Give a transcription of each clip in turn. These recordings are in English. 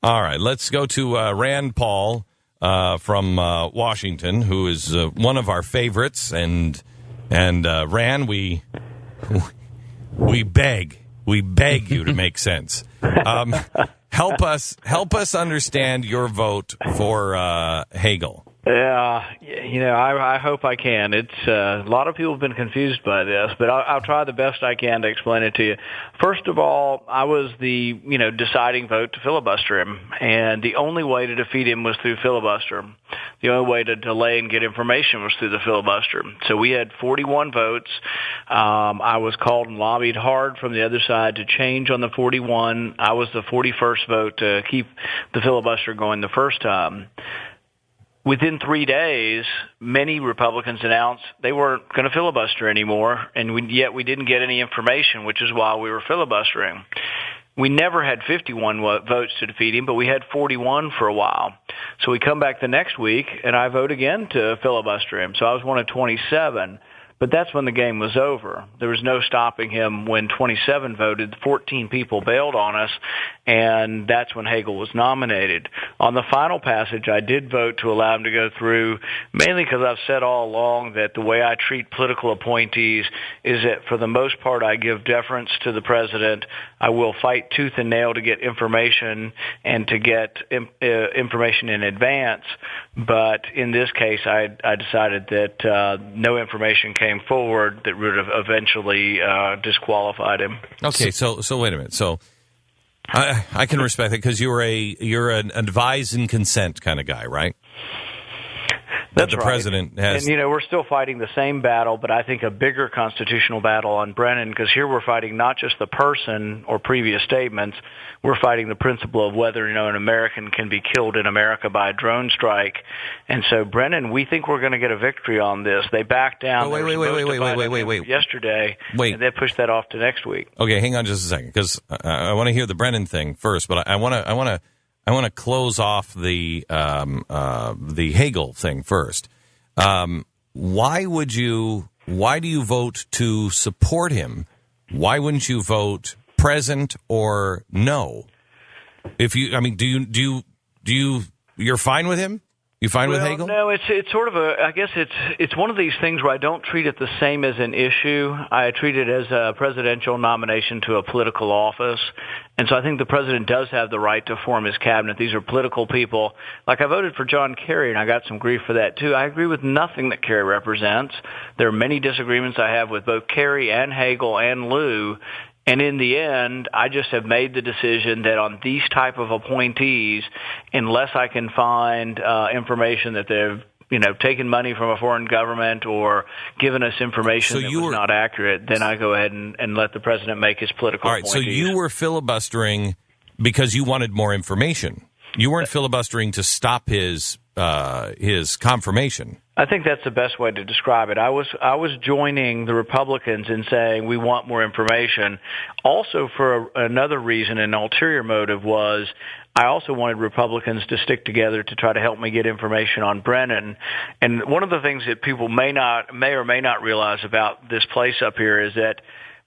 All right, let's go to Rand Paul from Washington, who is one of our favorites. And Rand, we beg you to make sense. Help us understand your vote for Hagel. Yeah, I hope I can. It's a lot of people have been confused by this, but I'll try the best I can to explain it to you. First of all, I was the deciding vote to filibuster him, and the only way to defeat him was through filibuster. The only way to delay and get information was through the filibuster. So we had 41 votes. I was called and lobbied hard from the other side to change on the 41. I was the 41st vote to keep the filibuster going the first time. Within 3 days, many Republicans announced they weren't going to filibuster anymore, and yet we didn't get any information, which is why we were filibustering. We never had 51 votes to defeat him, but we had 41 for a while. So we come back the next week, and I vote again to filibuster him. So I was one of 27. But that's when the game was over. There was no stopping him when 27 voted. 14 people bailed on us, and that's when Hagel was nominated. On the final passage, I did vote to allow him to go through, mainly because I've said all along that the way I treat political appointees is that for the most part I give deference to the president. I will fight tooth and nail to get information and to get information in advance. But in this case, I decided that no information came forward that would have eventually disqualified him. Okay, so wait a minute. So I can respect it because you're an advise and consent kind of guy, right? That's the right. President has, and we're still fighting the same battle, but I think a bigger constitutional battle on Brennan, because here we're fighting not just the person or previous statements, we're fighting the principle of whether an American can be killed in America by a drone strike. And so Brennan, we think we're going to get a victory on this. They backed down. Wait. Yesterday, Wait. And they pushed that off to next week. Okay, hang on just a second, because I want to hear the Brennan thing first, but I want to close off the Hagel thing first. Why do you vote to support him? Why wouldn't you vote present or no? You're fine with him? You fine with Hagel? No, it's sort of I guess it's one of these things where I don't treat it the same as an issue. I treat it as a presidential nomination to a political office. And so I think the president does have the right to form his cabinet. These are political people. Like I voted for John Kerry, and I got some grief for that too. I agree with nothing that Kerry represents. There are many disagreements I have with both Kerry and Hagel and Lew. And in the end, I just have made the decision that on these type of appointees, unless I can find information that they've taken money from a foreign government or given us information that was not accurate, then I go ahead and let the president make his political appointees. All right, so you were filibustering because you wanted more information. You weren't filibustering to stop his confirmation. I think that's the best way to describe it. I was joining the Republicans in saying we want more information. Also, for another reason, an ulterior motive was I also wanted Republicans to stick together to try to help me get information on Brennan. And one of the things that people may or may not realize about this place up here is that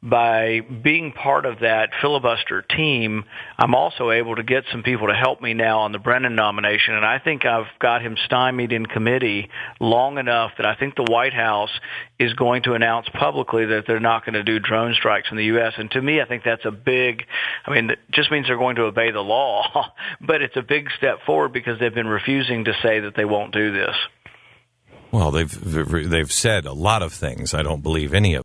by being part of that filibuster team, I'm also able to get some people to help me now on the Brennan nomination. And I think I've got him stymied in committee long enough that I think the White House is going to announce publicly that they're not going to do drone strikes in the U.S. And to me, I think that's it just means they're going to obey the law, but it's a big step forward because they've been refusing to say that they won't do this. Well, they've said a lot of things. I don't believe any of